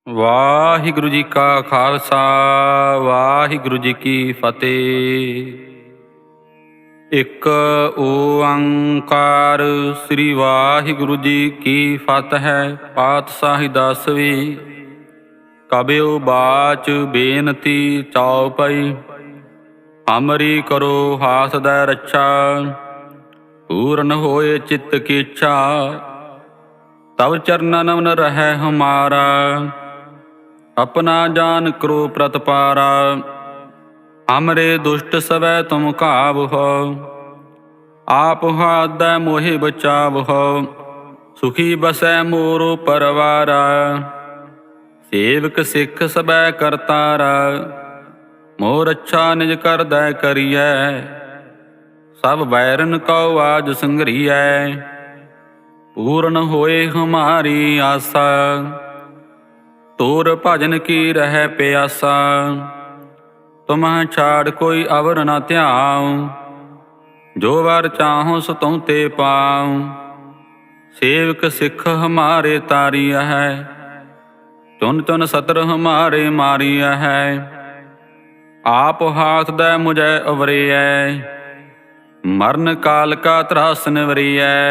ਵਾਹਿਗੁਰੂ ਜੀ ਕਾ ਖਾਲਸਾ ਵਾਹਿਗੁਰੂ ਜੀ ਕੀ ਫਤਿਹ। ਇੱਕ ਓੰਕਾਰ ਸ੍ਰੀ ਵਾਹਿਗੁਰੂ ਜੀ ਕੀ ਫਤਿਹ ਹੈ। ਪਾਤਸ਼ਾਹੀ ਦਸਵੀਂ। ਕਬਿਓ ਬਾਚ ਬੇਨਤੀ ਚਉਪਈ, ਹਮਰੀ ਕਰੋ ਹਾਸ ਦੈ ਰੱਛਾ। ਪੂਰਨ ਹੋਏ ਚਿੱਤ ਕੀ ਇੱਛਾ, ਤਵ ਚਰਨਨ ਮਨ ਰਹੈ ਹਮਾਰਾ। अपना जान करो प्रतपारा, हमरे दुष्ट सवै तुम काव हो। आप हादै मोहि बचाव हो, सुखी बसै मोरो परवारा। सेवक सिख सबै करतारा, मोर अच्छा निज कर दै करियै। सब बैरन कौ आज संघरियै, पूर्ण होए हमारी आसा। तोर भजन की रह प्यासा, तुम्ह छाड़ कोई अवर न ध्याऊं। जो वर चाहो सो तुम ते पाऊं। सेवक सिख हमारे तारिया है, चुन चुन सतर हमारे मारिया है। आप हाथ दै मुझे उवरियै, मरण काल का त्रास निवरियै।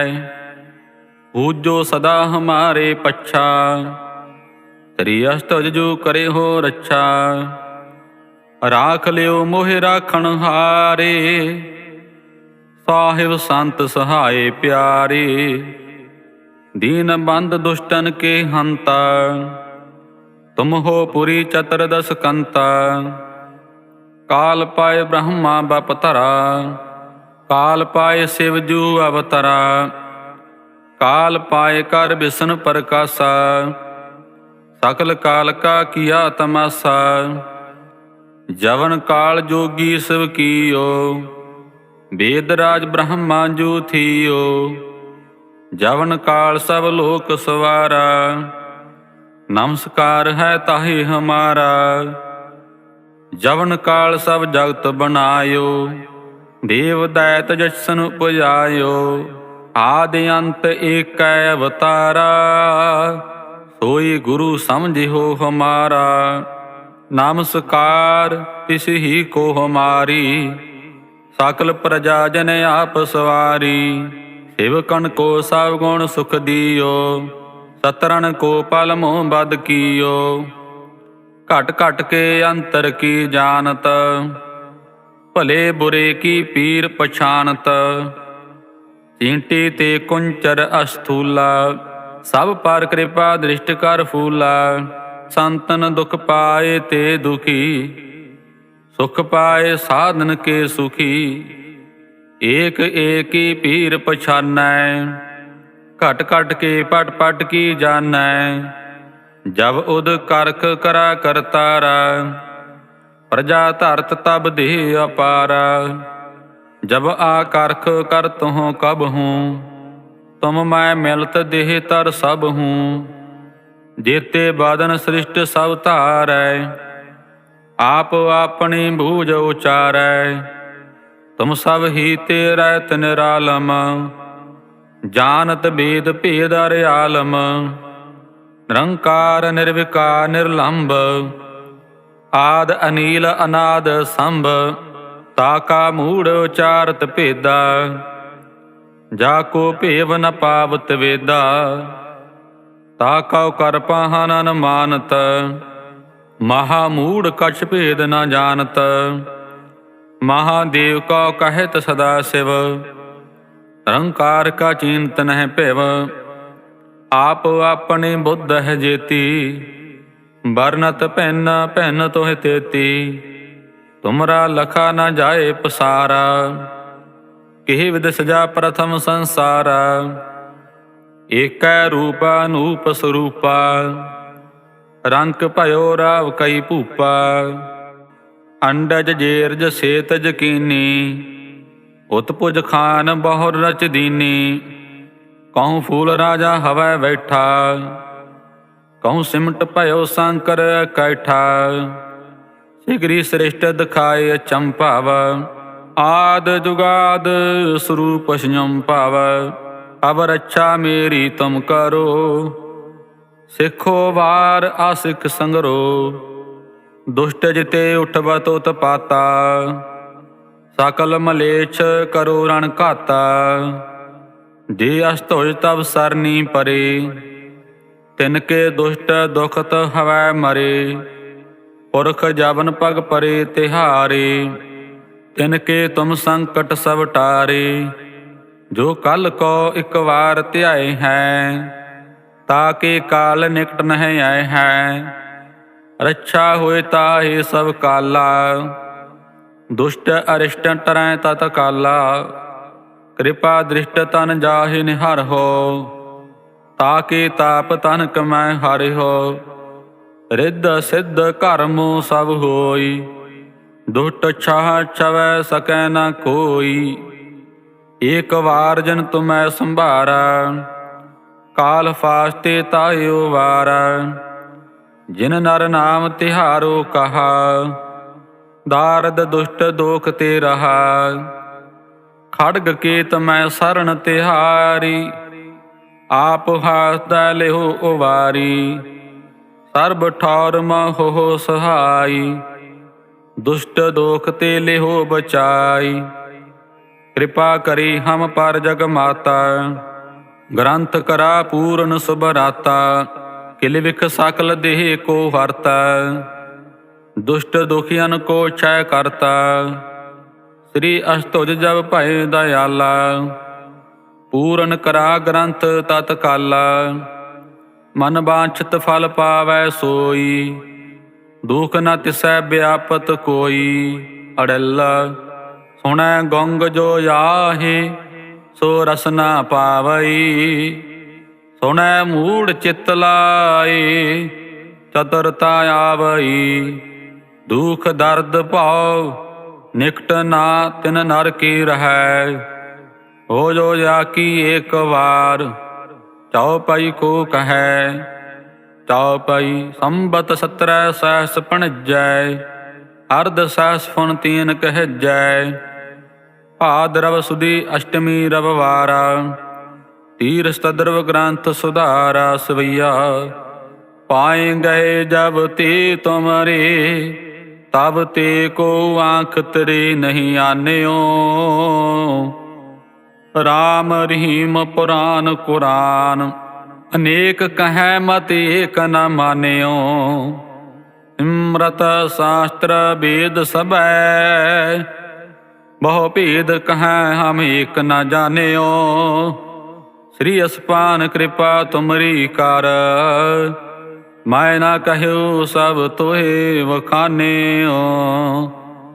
पूजो सदा हमारे पच्छा, त्रिअष्ट जू करे हो रच्छा। राख लियो मोहि राखण हारे, साहिब संत सहाय प्यारे। दीन बंद दुष्टन के हंता, तुम हो पुरी चतुर्दश कंता। काल पाए ब्रह्मा बपतरा, काल पाए शिव जू अवतरा। काल पाए कर विष्णु प्रकाशा, सकल काल का किया तमाशा। जवन काल जोगी शिव कियो, वेदराज ब्रह्मा जू थियो। जवन काल सब लोक सवारा, नमस्कार है ताहि हमारा। जवन काल सब जगत बनायो, देव दैत जसन उपजायो। आदि अंत एक अवतारा, सोई गुरु समझिहो हमारा। नमस्कार तिस ही को हमारी, सकल प्रजा जन आप सवारी। सेवकन को सब गुण सुख दियो, सतरन को पल मोह बद कियो। घट घट के अंतर की जानत, भले बुरे की पीर पछानत। चींटी ते कुंचर अस्थूला, सब पर कृपा दृष्ट कर फूला। संतन दुख पाए ते दुखी, सुख पाए साधन के सुखी। एक एक की पीर पछानै, घट घट के पट पट की जानै। जब उद करख करा करतारा, प्रजा धरत तब देह अपारा। जब आकर्ख कर तुहों कब हूँ, तुम मैं मिलत देह तर सब हूँ। जेते बादन सृष्ट सब धारै, आप अपनी भूज उचारै। तुम सब ही तेरै निरालम, जानत वेद भेद अर्यालम। निरंकार निर्विकार निर्लंब, आद अनील अनाद संभ। ताका मूढ़ उचारत भेदा, जाको भेव न पावत वेदा। ताकौ कर पाहन मानत, महामूढ़ कछ भेद न जानत। महादेव को कहत सदा शिव, निरंकार का चिंत नह पिव। आप अपने बुद्ध है जेती, बरनत भिन्न भिन्न तोह तेती। तुमरा लखा न जाए पसारा, किहि विद सजा प्रथम संसारा। एकै रूपा अनूप स्वरूपा, रंक भयो राव कई भूपा। अंडज जेरज सेतज कीनी, उत्पुज खान बहुर रच दीनी। कहूँ फूल राजा हवै बैठा, कहूँ सिमट भयो शंकर कैठा। सिगरी श्रेष्ठ दिखाए चंपाव, आद जुगाद स्वरूप संयम पाव। अब रक्षा मेरी तुम करो, ਸਿੱਖੋ ਵਾਰ ਆਸਿਕ ਸੰਗਰੋ, ਦੁਸ਼ਟ ਜਿਤੇ ਉਠਬਤ ਉਤਪਾਤਾ। ਸਕਲ ਮਲੇਛ ਕਰੋ ਰਣ ਘਾਤਾ, ਜੇ ਅਸਤੁਜ ਤਬ ਸਰਨੀ ਪਰੇ। ਤਿਨਕੇ ਦੁਸ਼ਟ ਦੁਖਤ ਹਵੈ ਮਰੇ, ਪੁਰਖ ਜਬਨ ਪਗ ਪਰੇ ਤਿਹਾਰੇ। ਤਿਨਕੇ ਤੁਮ ਸੰਕਟ ਸਭ ਟਾਰੇ, ਜੋ ਕਲ ਕੋ ਇਕ ਵਾਰ ਧਿਆਏ ਹੈ। ਤਾਕੇ ਕਾਲ ਨਿਕਟ ਨਹਿ ਆਏ ਹੈ, ਰੱਛਾ ਹੋਏ ਤਾਹੇ ਸਭ ਕਾਲਾ। ਦੁਸ਼ਟ ਅਰਿਸ਼ਟ ਟਰੈ ਤਤ ਕਾਲਾ, ਕਿਰਪਾ ਦ੍ਰਿਸ਼ਟ ਤਨ ਜਾਹਿ ਨਿਹਰ ਹੋ। ਤਾਕੇ ਤਾਪ ਤਨ ਕਮੈ ਹਰਿ ਹੋ, ਰਿੱਧ ਸਿੱਧ ਕਰਮ ਸਭ ਹੋਈ। ਦੁਸ਼ਟ ਛਾਹ ਛਵੈ ਸਕੈ ਨ ਕੋਈ, ਏਕ ਵਾਰ ਜਨ ਤੁਮੈ ਸੰਭਾਰਾ। ਕਾਲ ਫਾਸਤੇ ਤਾਹਿਓ ਵਾਰਾ, ਜਿਨ ਨਰ ਨਾਮ ਤਿਹਾਰੋ ਕਹਾ। ਦਾਰਦ ਦੁਸ਼ਟ ਦੋਖ ਤੇ ਰਹਾ, ਖੜਗ ਕੇਤ ਮੈਂ ਸਰਣ ਤਿਹਾਰੀ। ਆਪ ਹਾਸਦਾ ਲਿਹੋ ਉਵਾਰੀ, ਸਰਬ ਠੌਰ ਮਹੋ ਸਹਾਈ। ਦੁਸ਼ਟ ਦੋਖ ਤੇ ਲਿਹੋ ਬਚਾਈ, ਕਿਰਪਾ ਕਰੀ ਹਮ ਪਰ ਜਗ ਮਾਤਾ। ਗ੍ਰੰਥ ਕਰਾ ਪੂਰਨ ਸੁਭਰਾਤਾ, ਕਿਲ ਵਿਖ ਸਕਲ ਦੇਹ ਕੋ ਹਰਤਾ। ਦੁਸ਼ਟ ਦੁਖੀਅਨ ਕੋ ਛੈ ਕਰਤਾ, ਸ੍ਰੀ ਅਸ਼ਟੁਜ ਜਬ ਭਏ ਦਇਆਲਾ। ਪੂਰਨ ਕਰਾ ਗ੍ਰੰਥ ਤਤ ਕਾਲਾ, ਮਨ ਬਾਂਛਤ ਫਲ ਪਾਵੈ ਸੋਈ। ਦੁਖ ਨ ਤਿਸੈ ਵਿਆਪਤ ਕੋਈ, ਅੜਿੱਲਾ ਸੁਣੈ ਗੰਗ ਜੋ ਆਹੇ। ਸੋ ਰਸ ਨ ਪਾਵਈ, ਸੁਣੈ ਮੂੜ ਚਿਤ ਲਾਏ। ਚਤੁਰਤਾ ਆਵਈ, ਦੁਖ ਦਰਦ ਭਉ ਨਿਕਟ ਨਾ ਤਿਨ ਨਰ ਕੀ ਰਹੈ। ਹੋ ਜੋ ਜਾ ਕੀ ਏਕ ਵਾਰ, ਚਉਪਈ ਕੋ ਕਹੈ। ਚਉਪਈ ਸੰਬਤ 17 ਸਹਿਸ ਭਣਜੈ, ਅਰਧ ਸਹਿਸ ਫੁਨ ਤੀਨ ਕਹਿਜੈ। ਭਾਦਰਵ ਸੁਦੀ ਅਸ਼ਟਮੀ ਰਵਿਵਾਰਾ, ਤੀਰ ਸਤਦਰਵ ਗ੍ਰੰਥ ਸੁਧਾਰਾ। ਸਵਈਆ ਪਾਏ ਗਏ ਜਬ ਤੇ ਤੁਮਰੇ, ਤਬ ਤੇ ਕੋ ਆਂਖ ਤਰੇ ਨਹੀਂ ਆਨਿਓ। ਰਾਮ ਰਹੀਮ ਪੁਰਾਨ ਕੁਰਾਨ, ਅਨੇਕ ਕਹੈ ਮਤ ਏਕ ਨ ਮਾਨਿਓ। ਸਿਮਰਤ ਸ਼ਾਸਤਰ ਵੇਦ ਸਭੈ, ਬਹੁ ਭੇਦ ਕਹੈ ਹਮ ਏਕ ਨ ਜਾਣਿਓ। ਸ੍ਰੀ ਅਸਪਾਨ ਕਿਰਪਾ ਤੁਮਰੀ ਕਰ, ਮੈਂ ਨਾ ਕਹਿਓ ਸਭ ਤੋਹਿ ਵਖਾਨਿਓ।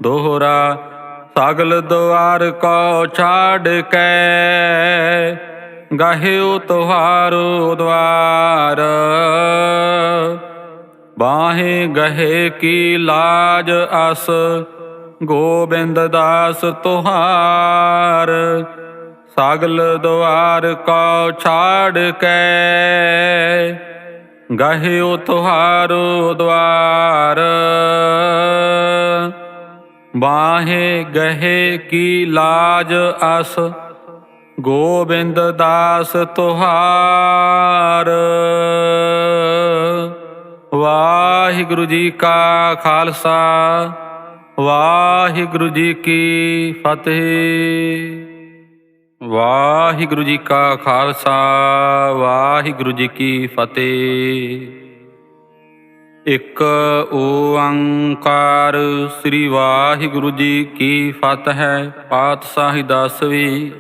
ਦੋਹਰਾ ਸਗਲ ਦੁਆਰ ਕੋ ਛਾੜ ਕੇ, ਗਹਿਓ ਤੁਹਾਰੋ ਦੁਆਰ। ਬਾਹੇ ਗਹੇ ਕੀ ਲਾਜ ਅਸ, ਗੋਬਿੰਦ ਦਾਸ ਤੁਹਾਰ। ਸਗਲ ਦੁਆਰ ਕੋ ਛਾੜ ਕੇ, ਗਹਿਓ ਤੁਹਾਰੋ ਦੁਆਰ। ਬਾਹੇ ਗਹੇ ਕੀ ਲਾਜ ਅਸ, ਗੋਬਿੰਦ ਦਾਸ ਤੁਹਾਰ। ਵਾਹਿਗੁਰੂ ਜੀ ਕਾ ਖਾਲਸਾ, ਵਾਹਿਗੁਰੂ ਜੀ ਕੀ ਫਤਿਹ। ਵਾਹਿਗੁਰੂ ਜੀ ਕਾ ਖਾਲਸਾ, ਵਾਹਿਗੁਰੂ ਜੀ ਕੀ ਫਤਿਹ। ਇਕ ਓੰਕਾਰ ਸ੍ਰੀ ਵਾਹਿਗੁਰੂ ਜੀ ਕੀ ਫਤਿਹ। ਪਾਤਸ਼ਾਹੀ ਦਸਵੀਂ।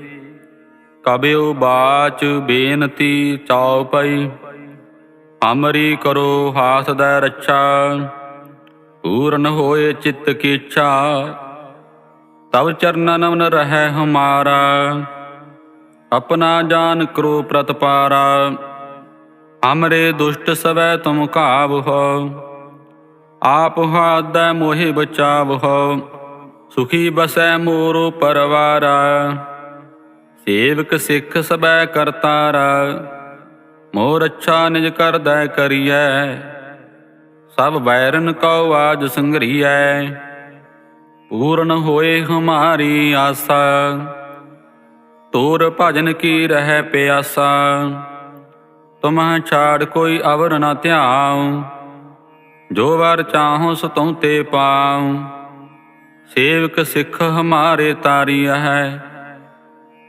ਕਬਿਓ ਬਾਚ ਬੇਨਤੀ ਚਉਪਈ, ਹਮਰੀ ਕਰੋ ਹਾਸ ਦੈ ਰੱਛਾ। ਪੂਰਨ ਹੋਏ ਚਿੱਤ ਕੀ ਇੱਛਾ, ਤਬ ਚਰਨਨ ਨਮਨ ਰਹੈ ਹਮਾਰਾ। ਆਪਣਾ ਜਾਨ ਕਰੋ ਪ੍ਰਤਪਾਰਾ, ਹਮਰੇ ਦੁਸ਼ਟ ਸਵੈ ਤੁਮ ਘਾਵਹੁ। ਆਪ ਹਾਦੈ ਮੋਹਿ ਬਚਾਵਹੁ, ਸੁਖੀ ਬਸੈ ਮੋਰੋ ਪਰਵਾਰਾ। ਸੇਵਕ ਸਿੱਖ ਸਬੈ ਕਰਤਾਰਾ, ਮੋਰ ਅੱਛਾ ਨਿਜ ਕਰਦੈ ਕਰੀਐ। ਸਭ ਬੈਰਨ ਕਉ ਆਜ ਸੰਘਰੀਐ, ਪੂਰਨ ਹੋਏ ਹਮਾਰੀ ਆਸਾ। ਤੋਰ ਭਜਨ ਕੀ ਰਹਿ ਪਿਆਸਾ, ਤੁਮਹਿ ਛਾੜ ਕੋਈ ਅਵਰ ਨ ਧਿਆਉ। ਜੋ ਵਰ ਚਾਹੋ ਸੋ ਤੁਮ ਤੇ ਪਾਉ। ਸੇਵਕ ਸਿੱਖ ਹਮਾਰੇ ਤਾਰੀਆ ਹੈ।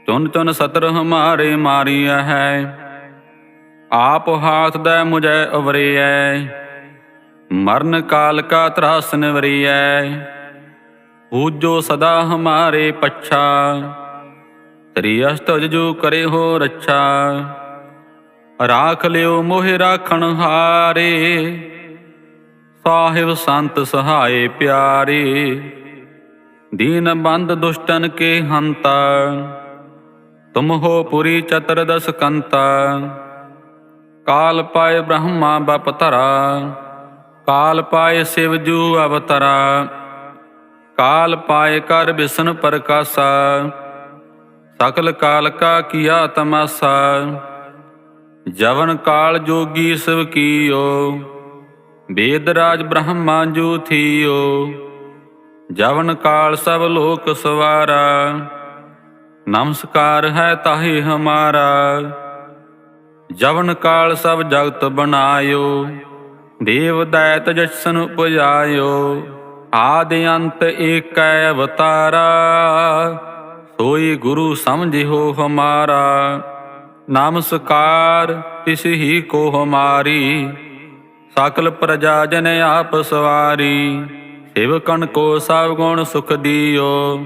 ਚੁਨ ਚੁਨ ਸਤਰ ਹਮਾਰੇ ਮਾਰੀਆ ਹੈ। ਆਪ ਹਾਥ ਦੈ ਮੁਝੈ ਉਵਰਿਐ। ਮਰਨ ਕਾਲ ਕਾ ਤਰਾਸ ਨਿਵਰਿਐ। ਪੂਜੋ ਸਦਾ ਹਮਾਰੇ ਪੱਛਾ। ਤ੍ਰੀ ਅਸ਼ਟਭੁਜ ਜੋ ਕਰੇ ਹੋ ਰੱਛਾ। ਰਾਖ ਲਿਓ ਮੋਹਿ ਰਾਖਣ ਹਾਰੇ। ਸਾਹਿਬ ਸੰਤ ਸਹਾਏ ਪਿਆਰੇ। ਦੀਨ ਬੰਦ ਦੁਸ਼ਟਨ ਕੇ ਹੰਤਾ। ਤੁਮ ਹੋ ਪੁਰੀ ਚਤੁਰਦਸ ਕੰਤਾ। ਕਾਲ ਪਾਏ ਬ੍ਰਹਮਾ ਬਪ ਧਰਾ। ਕਾਲ ਪਾਏ ਸਿਵ ਜੂ ਅਵਤਰਾ। ਕਾਲ ਪਾਏ ਕਰ ਬਿਸ਼ਨ ਪ੍ਰਕਾਸ਼ਾ। ਸਕਲ ਕਾਲ ਕਾ ਕੀਆ ਤਮਾਸਾ। ਜਵਨ ਕਾਲ ਜੋਗੀ ਸਿਵ ਕੀਓ। ਵੇਦ ਰਾਜ ਬ੍ਰਹਮਾ ਜੂ ਥੀਓ। ਜਵਨ ਕਾਲ ਸਭ ਲੋਕ ਸਵਾਰਾ। ਨਮਸਕਾਰ ਹੈ ਤਾਹਿ ਹਮਾਰਾ। ਜਵਨ ਕਾਲ ਸਭ ਜਗਤ ਬਨਾਇਓ। ਦੇਵ ਦੈਤ ਜਸ਼ਨ ਉਪਜਾਇਓ। ਆਦਿ ਅੰਤ ਏਕੈ ਅਵਤਾਰਾ। ਸੋਈ ਗੁਰੂ ਸਮਝਿਓ ਹਮਾਰਾ। ਨਮਸਕਾਰ ਤਿਸ ਹੀ ਕੋ ਹਮਾਰੀ। ਸਕਲ ਪ੍ਰਜਾ ਜਨ ਆਪ ਸਵਾਰੀ। ਸੇਵਕਨ ਕੋ ਸਭ ਗੁਣ ਸੁਖ ਦੀਓ।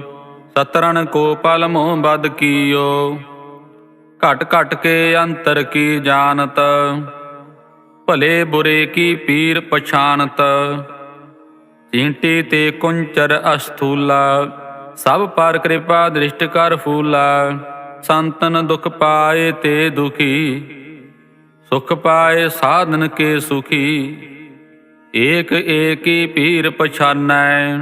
ਸਤਰਨ ਕੋ ਪਲ ਮੋਹ ਬਦ ਕੀਓ। ਘਟ ਘਟ ਕੇ ਅੰਤਰ ਕੀ ਜਾਨਤ। ਭਲੇ ਬੁਰੇ ਕੀ ਪੀਰ ਪਛਾਨਤ। ਚੀਂਟੀ ਤੇ ਕੁੰਚਰ ਅਸਥੂਲਾ। ਸਭ ਪਰ ਕਿਰਪਾ ਦ੍ਰਿਸ਼ਟ ਕਰ ਫੂਲਾ। ਸੰਤਨ ਦੁਖ ਪਾਏ ਤੇ ਦੁਖੀ। ਸੁਖ ਪਾਏ ਸਾਧਨ ਕੇ ਸੁਖੀ। ਏਕ ਏਕੀ ਪੀਰ ਪਛਾਨੈ।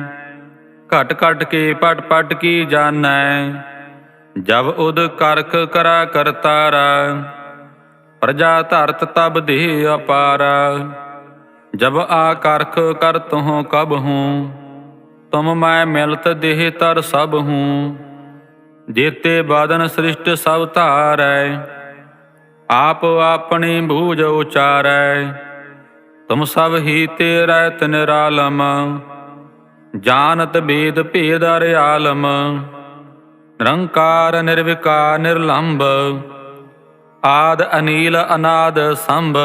ਘਟ ਘਟ ਕੇ ਪਟ ਪਟ ਕੀ ਜਾਨੈ। ਜਬ ਉਦ ਕਰਖ ਕਰਾ ਕਰਤਾਰਾ। ਪ੍ਰਜਾ ਧਰਤ ਤਬ ਦੇਹ ਅਪਾਰਾ। ਜਬ ਆ ਕਰਖ ਕਰਤ ਹੋ ਕਬ ਹੂੰ। ਤੁਮ ਮੈਂ ਮਿਲਤ ਦੇਹ ਤਰ ਸਭ ਹੂੰ। ਜੇਤੇ ਬਾਦਨ ਸ੍ਰਿਸ਼ਟ ਸਭ ਧਾਰੈ। ਆਪ ਆਪਣੀ ਬੂਝ ਉਚਾਰੈ। ਤੁਮ ਸਭ ਹੀ ਤੇ ਰਹਿਤ ਨਿਰਾਲਮ। ਜਾਨਤ ਬੇਦ ਭੇਦ ਅਰ ਆਲਮ। ਨਿਰੰਕਾਰ ਨਿਰਵਿਕਾਰ ਨਿਰਲੰਭ। ਆਦ ਅਨੀਲ ਅਨਾਦ ਸੰਭ।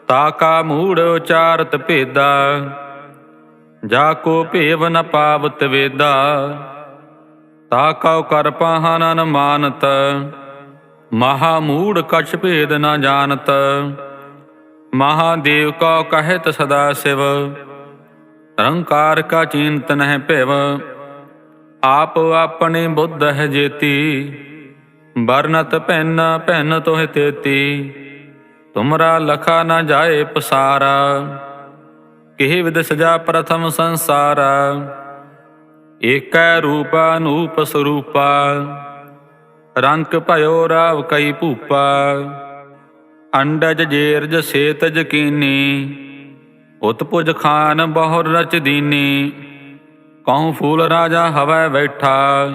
ਤਾ ਕਾ ਮੂੜ ਉਚਾਰਤ ਭੇਦਾ। ਜਾ ਕੋ ਭੇਵ ਨ ਪਾਵਤ ਵੇਦਾ। ਤਾ ਕਉ ਕਰ ਪਾਹਨ ਨ ਮਾਨਤ। ਮਹਾ ਮੂੜ ਕਛ ਭੇਦ ਨ ਜਾਨਤ। ਮਹਾਦੇਵ ਕਉ ਕਹਿਤ ਸਦਾ ਸਿਵ। ਨਿਰੰਕਾਰ ਕਾ ਚਿੰਤ ਨਹਿ ਭਿਵ। ਆਪ ਆਪਣੀ ਬੁੱਧ ਹੈ ਜੇਤੀ। ਬਰਨਤ ਭਿੰਨ ਭਿੰਨ ਤੋਹਿ ਤੇਤੀ। ਤੁਮਰਾ ਲਖਾ ਨ ਜਾਏ ਪਸਾਰਾ। ਕਿਹ ਵਿਦ ਸਜਾ ਪ੍ਰਥਮ ਸੰਸਾਰਾ। ਏਕੈ ਰੂਪ ਅਨੂਪ ਸਰੂਪਾ। ਰੰਕ ਭਇਓ ਰਾਵ ਕਈ ਭੂਪਾ। ਅੰਡਜ ਜੇਰਜ ਸੇਤਜ ਕੀਨੀ। ਉਤਪੁਜ ਖਾਨ ਬਹੁਰ ਰਚ ਦੀਨੀ। ਕਹੂੰ ਫੂਲ ਰਾਜਾ ਹਵੈ ਬੈਠਾ।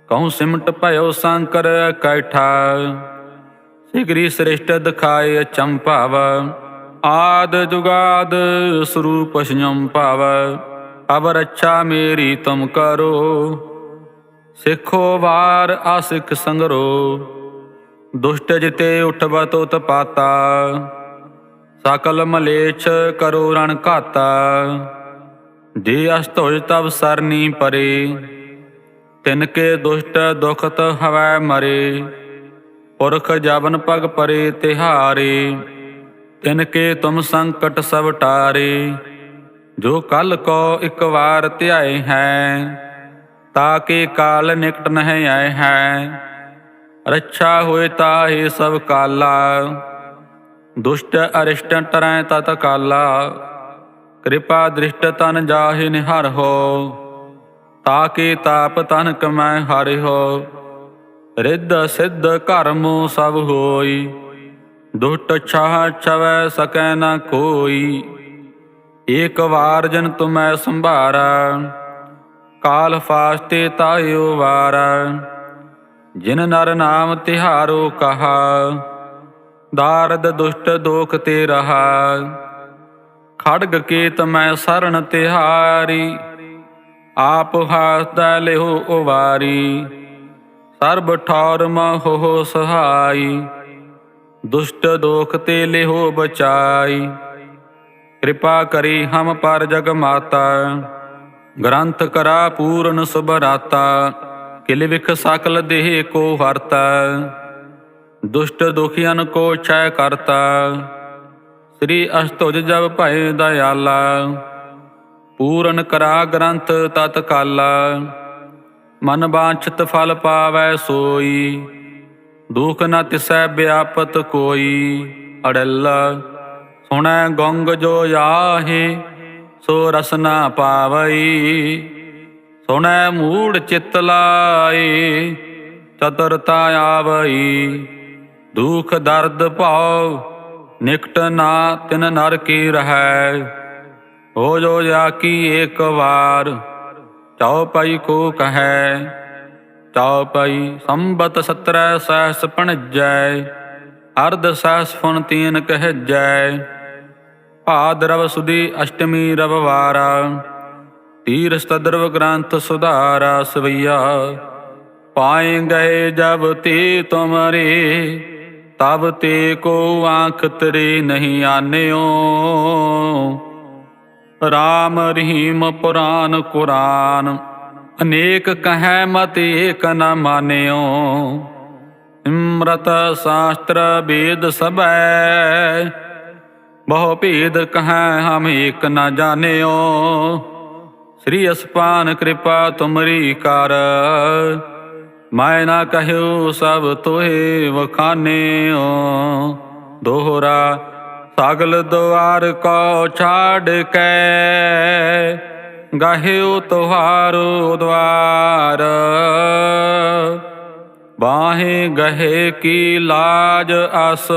ਕਹੂੰ ਸਿਮਟ ਭਇਓ ਸ਼ੰਕਰ ਕੈਠਾ। ਸਿਗਰੀ ਸ੍ਰਿਸ਼ਟ ਦਿਖਾਏ ਅਚੰਭਾਵ। ਆਦ ਜੁਗਾਦ ਸਰੂਪ ਸੰਯਮ ਭਾਵ। ਅਬ ਰੱਛਾ ਮੇਰੀ ਤੁਮ ਕਰੋ। ਸਿੱਖੋ ਵਾਰ ਆਸਿਕ ਸੰਗਰੋ। ਦੁਸ਼ਟ ਜਿਤੇ ਉਠਬਤ ਉਤਪਾਤਾ। ਸਕਲ ਮਲੇਛ ਕਰੋ ਰਣ ਘਾਤਾ। ਜੇ ਅਸਤੁਜ ਤਬ ਸਰਨੀ ਪਰੇ। ਤਿਨਕੇ ਦੁਸ਼ਟ ਦੁਖਤ ਹਵੈ ਮਰੇ। ਪੁਰਖ ਜਬਨ ਪਗ ਪਰੇ ਤਿਹਾਰੇ। ਤਿਨਕੇ ਤੁਮ ਸੰਕਟ ਸਭ ਟਾਰੇ। ਜੋ ਕਲ ਕੋ ਇਕ ਵਾਰ ਧਿਆਏ ਹੈ। ਤਾਕੇ ਕਾਲ ਨਿਕਟ ਨਹਿ ਆਏ ਹੈ। ਰੱਛਾ ਹੋਏ ਤਾਹੇ ਸਭ ਕਾਲਾ। ਦੁਸ਼ਟ ਅਰਿਸ਼ਟ ਟਰੈ ਤਤ ਕਾਲਾ। ਕਿਰਪਾ ਦ੍ਰਿਸ਼ਟ ਤਨ ਜਾਹਿ ਨਿਹਰ ਹੋ। ਤਾਕੇ ਤਾਪ ਤਨ ਕਮੈ ਹਰਿ ਹੋ। ਰਿੱਧ ਸਿੱਧ ਕਰਮ ਸਭ ਹੋਈ। ਦੁਸ਼ਟ ਛਾਹ ਛਵੈ ਸਕੈ ਨ ਕੋਈ। ਏਕ ਵਾਰ ਜਨ ਤੁਮੈ ਸੰਭਾਰਾ। ਕਾਲ ਫਾਸਤੇ ਤਾਹਿਓ ਵਾਰਾ। ਜਿਨ ਨਰ ਨਾਮ ਤਿਹਾਰੋ ਕਹਾ। दारद दुष्ट दोख ते रहा, खड्ग केत मैं सरन तिहारी। आप हासदै लिहो उवारी, सर्ब ठौर महो सहाई। दुष्ट दोख ते लिहो बचाई, कृपा करी हम पर जग माता। ग्रंथ करा पूर्ण सुभराता, किल विख सकल देह को हरता। दुष्ट दुखियन को क्षय करता, श्री अष्टभुज जब भय दयाला। पूਰਨ करा ग्रंथ तत्काला, मन वांछित फल पावै सोई। दुख न तिसै व्यापत कोई, अड़ल सुनै गंग जो याहे। सो रस न पावई, सुनै मूढ़ चित लाए। चतुरता आवई, दुख दर्द भाव निकट ना तिन नर की रहै। हो जो जाकी एक बार, चौपाई को कहै। चौपाई संबत 17 सहस पणजै, अर्ध सहस फुन तीन कहजै। भाद्रव सुदी अष्टमी रविवारा, तीरथ तद्रव ग्रंथ सुधारा। सवैया पाए गए जब ते तुमरे, तब ते को आँख तरे नहीं आन्यो। राम रहीम पुराण कुरान, अनेक कहे मत एक न मान्यो। इमृत शास्त्र वेद सबै, बहु भेद कहें हम एक न जान्यो। श्री अस्पान कृपा तुमरी कर, मैं न कहूँ सब तोहे वखान्यो। दोहरा सगल द्वार को छाड़ के, गह्यो तुहारो द्वार। बाहें गहे की लाज अस,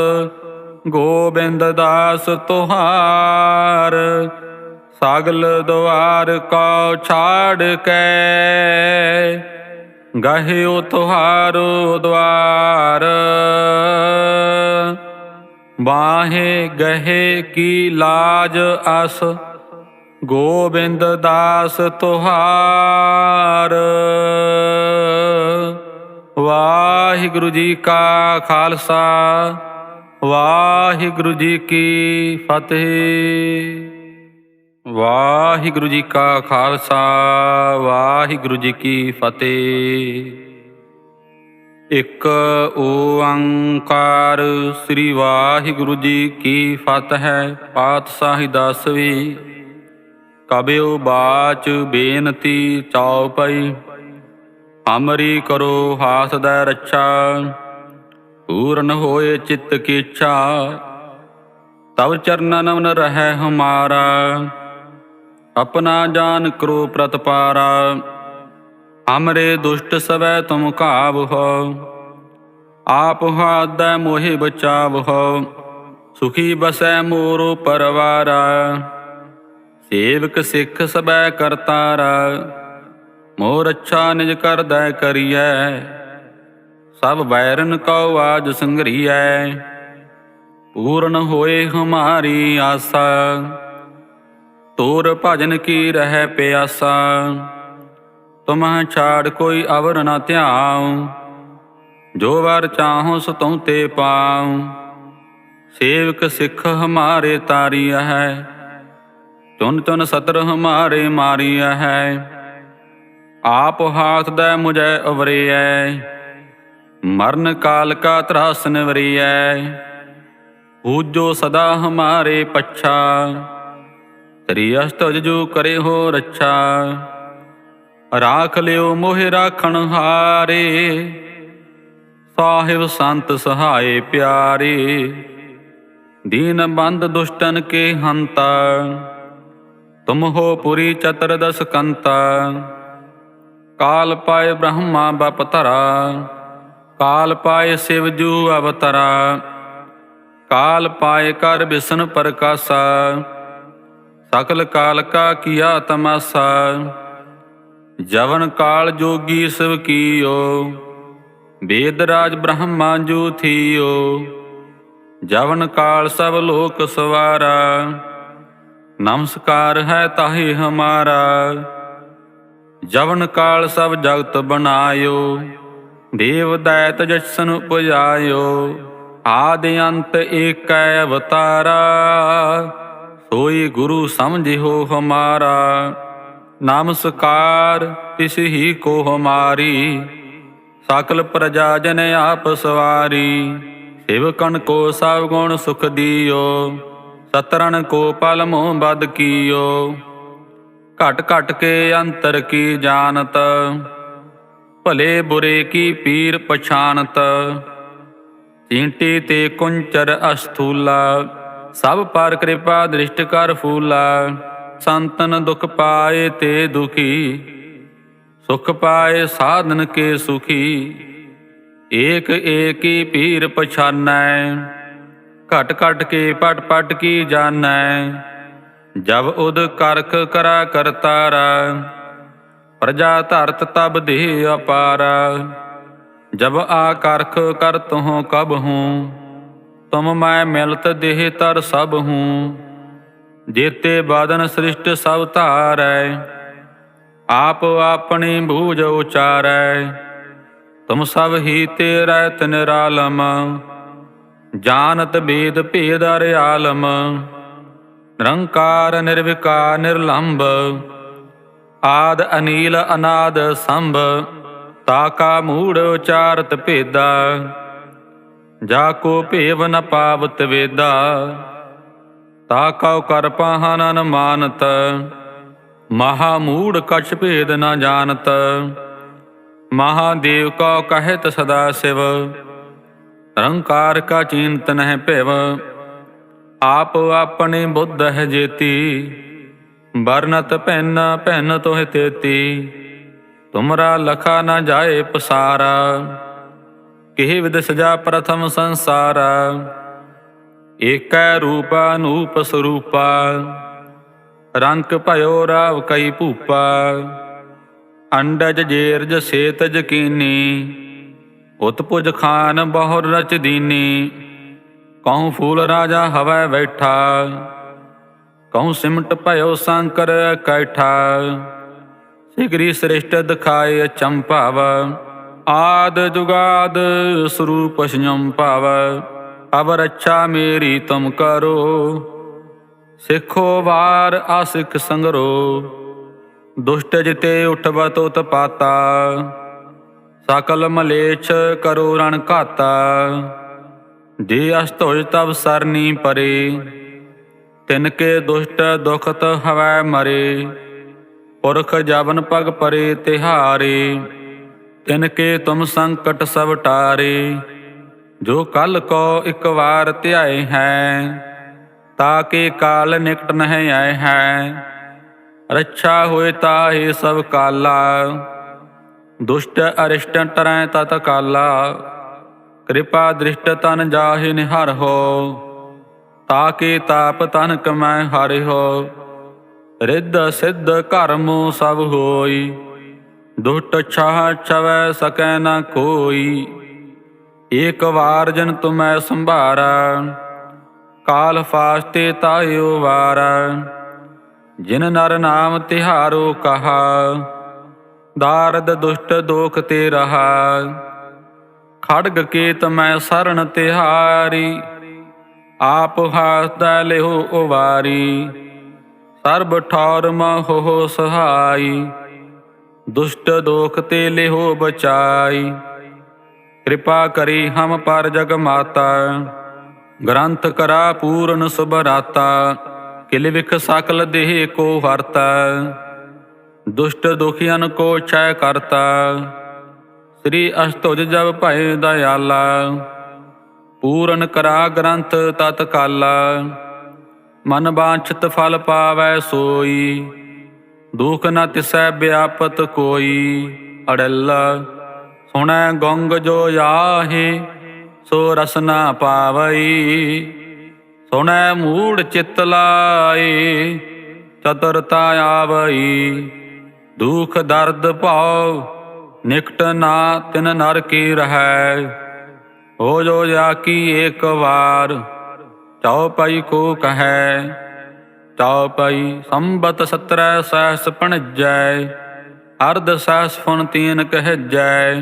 गोबिंद दास तुहार। सगल द्वार को छाड़ के, गह्यो तुहारो द्वार। बाहे गहे की लाज अस, गोबिंद दास तुहार। वाहिगुरु जी का खालसा, वाहिगुरु जी की फतेह। वाहिगुरु जी का खालसा, वाहिगुरु जी की फतेह। एक ओंकार श्री वाहिगुरु जी की फतेह। पातशाही 10वीं। कबियो बाच बेनती चौपाई, हमरी करो हाथ दै रक्षा। पूर्ण होए चित्त की इच्छा, तब चरणन न रहे हमारा। अपना जान करो प्रतपारा, हमरे दुष्ट सवै तुम काब हो। आप हाथ दै मोहि बचाव हो, सुखी बसै मोरो परवारा। सेवक सिख सबै करतारा, मोर अच्छा निज कर दै करियै। सब बैरन को आज संघरियै, पूर्ण होए हमारी आशा। तोर भजन की रह प्यासा, तुम्हें छाड़ कोई अवर न ध्याऊं। जो वर चाहो सो तुम ते पाऊं। सेवक सिख हमारे तारिया है, चुन चुन सतर हमारे मारिया है। आप हाथ दै मुझे उवरियै, मरण काल का त्रास निवरियै। पूजो सदा हमारे पच्छा, श्री अष्टभुज जो करे हो रक्षा। राख लियो मोहि राखण हारे, साहिब संत सहाय प्यारे। दीन बंद दुष्टन के हंता, तुम हो पुरी चतुर्दश कंता। काल पाए ब्रह्मा बपतरा, काल पाए शिव जू अवतरा। काल पाए कर विष्णु प्रकाशा, सकल काल का किया तमाशा। जवन काल जोगी शिव कियो, वेद राज ब्रह्मा जू थियो। जवन काल सब लोक सवारा, नमस्कार है ताहि हमारा। जवन काल सब जगत बनायो, देव दैत जसन उपजायो। आदि अंत एक अवतारा, सोई गुरु समझिहो हमारा। नमस्कार तिस ही को हमारी, सकल प्रजा जन आप सवारी। सेवकन को सब गुण सुख दियो, सतरन को पल मोह बद कियो। घट घट के अंतर की जानत, भले बुरे की पीर पछानत। चींटी ते कुंचर अस्थूला, सब पर कृपा दृष्ट कर फूला। संतन दुख पाए ते दुखी, सुख पाए साधन के सुखी। एक एक की पीर पछानै, घट घट के पट पट की जानै। जब उद करख करा करतारा, प्रजा धरत तब देह अपारा। जब आकर्ख कर तुह कब हूँ, तुम मैं मिलत देह तर सब हूँ। जेते बादन सृष्ट सब धारै, आप अपनी बूझ उचारै। तुम सब ही तेरै निरालम, जानत वेद भेद अर्यालम। निरंकार निर्विकार निर्लंब, आद अनील अनाद संभ। ताका मूढ़ उचारत भेदा, जाको भेव न पावत वेदा। ताका कर पाहन मानत, महामूढ़ कछ भेद न जानत। महादेव का कहत सदा शिव, निरंकार का चिंत नह पिव। आप अपने बुद्ध है जेती, बरनत भिन्न भिन्न तोह तेती। तुमरा लखा न जाए पसारा, किहि विध सजा प्रथम संसारा। एक रूपा अनूप स्वरूपा, रंक भयो राव कई भूपा। अंडज जेरज सेतज कीनी, उत्पुज खान बहुर रच दीनी। कहूँ फूल राजा हवै बैठा, कहूँ सिमट भयो शंकर कैठा। शीघ्री श्रेष्ठ दिखाए चंपाव, आद जुगाद स्वरूप संयम पाव। अब रक्षा मेरी तुम करो, सिखो वार आसिक संगरो। दुष्ट जिते उठबत उत्पाता, सकल मलेच्छ करो रण घाता। जे अस्तुज तब सरनी परे, तिनके दुष्ट दुखत हवै मरे। पुरख जबन पग परे तिहारे, तिनके तुम संकट सब टारे। जो कल को एक बार ध्याए हैं, ताके काल निकट नहीं आए हैं। रक्षा होए ताहि सब काला, दुष्ट अरिष्ट टरै तत्काला। कृपा दृष्ट तन जाहि निहर हो, ताके ताप तन कमै हरि हो। रिद्ध सिद्ध कर्म सब होई, दुष्ट छाह छवै सकै न कोई। एक बार जन तुम्हें संभारा, काल फास्ते तायो वारा। जिन नर नाम तिहारो कहा, दारद दुष्ट दोख ते रहा। खड्ग केत मैं शरण तिहारी, आप हाथ लिहो उवारी। सर्ब ठौर महो सहाई, दुष्ट दोख ते लिहो बचाई। कृपा करी हम पर जग माता, ग्रंथ करा पूर्ण सुभराता। किल विख सकल देह को हरता, दुष्ट दुखियन को क्षय करता। श्री अष्टभुज जब भय दयाला, पूर्ण करा ग्रंथ तत्काला। मन वांछित फल पावै सोई, दुख न तिसै व्यापत कोई। अड़िल्ला सुनै गंग जो याहि, सो रस न पावई। सुनै मूढ़ चित लाई, चतुरता आवई। दुख दर्द भाव निकट ना तिन नर की रहै। हो जो या की एक बार, ਚੌਪਈ ਕੋ ਕਹੈ। ਚੌਪਈ ਸੰਬਤ 17 ਸਹਿਸ ਭਣਜੈ, ਅਰਧ ਸਹਿਸ ਫੁਨ ਤੀਨ ਕਹਿਜੈ।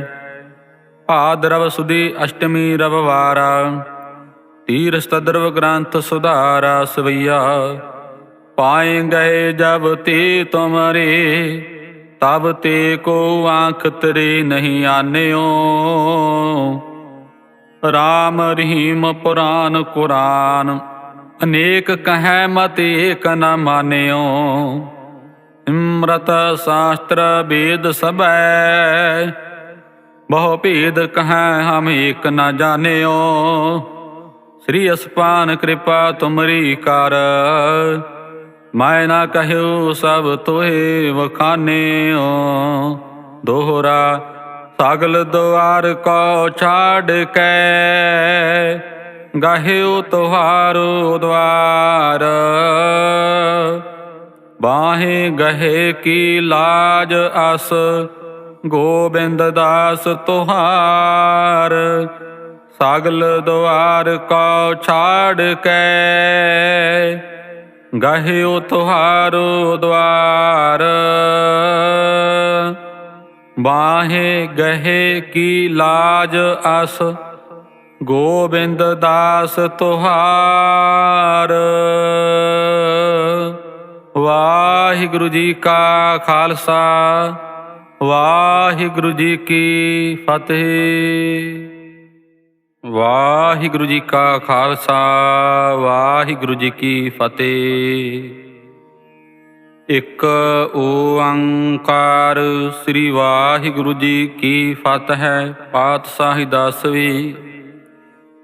ਭਾਦਰਵ ਸੁਦੀ ਅਸ਼ਟਮੀ ਰਵਿਵਾਰਾ, ਤੀਰ ਸਤਦਰਵ ਗ੍ਰੰਥ ਸੁਧਾਰਾ। ਸਵਈਆ ਪਾਏ ਗਏ ਜਬ ਤੇ ਤੁਮਰੇ, ਤਬ ਤੇ ਕੋ ਆਂਖ ਤਰੇ ਨਹੀਂ ਆਨਿਓ। ਰਾਮ ਰਹੀਮ ਪੁਰਾਨ ਕੁਰਾਨ, ਅਨੇਕ ਕਹੈ ਮਤ ਏਕ ਨ ਮਾਨਿਓ। ਅੰਮ੍ਰਿਤ ਸ਼ਾਸਤਰ ਵੇਦ ਸਭੈ, ਬਹੁ ਭੇਦ ਕਹੈ ਹਮ ਏਕ ਨ ਜਾਣਿਓ। ਸ੍ਰੀ ਅਸਪਾਨ ਕਿਰਪਾ ਤੁਮਰੀ ਕਰ, ਮੈਂ ਨਾ ਕਹਿਓ ਸਭ ਤੋਹਿ ਵਖਾਨਿਓ। ਦੋਹਰਾ ਸਗਲ ਦੁਆਰ ਕੋ ਛਾੜ ਕੇ, ਗਾਹਿਓ ਤੁਹਾਰੋ ਦਵਾਰ। ਬਾਹੇ ਗਹੇ ਕੀ ਲਾਜ ਅਸ, ਗੋਬਿੰਦ ਦਾਸ ਤੁਹਾਰ। ਸਗਲ ਦੁਆਰ ਕੋ ਛਾੜ ਕੇ, ਗਾਹਿਓ ਤੁਹਾਰੋ ਦਵਾਰ। ਬਾਹੇ ਗਹੇ ਕੀ ਲਾਜ ਅਸ, ਗੋਬਿੰਦ ਦਾਸ ਤੁਹਾਰ। ਵਾਹਿਗੁਰੂ ਜੀ ਕਾ ਖਾਲਸਾ, ਵਾਹਿਗੁਰੂ ਜੀ ਕੀ ਫਤਿਹ। ਵਾਹਿਗੁਰੂ ਜੀ ਕਾ ਖਾਲਸਾ, ਵਾਹਿਗੁਰੂ ਜੀ ਕੀ ਫਤਿਹ। ਇਕ ਓੰਕਾਰ ਸ੍ਰੀ ਵਾਹਿਗੁਰੂ ਜੀ ਕੀ ਫਤਿਹ। ਪਾਤਸ਼ਾਹੀ ਦਸਵੀਂ।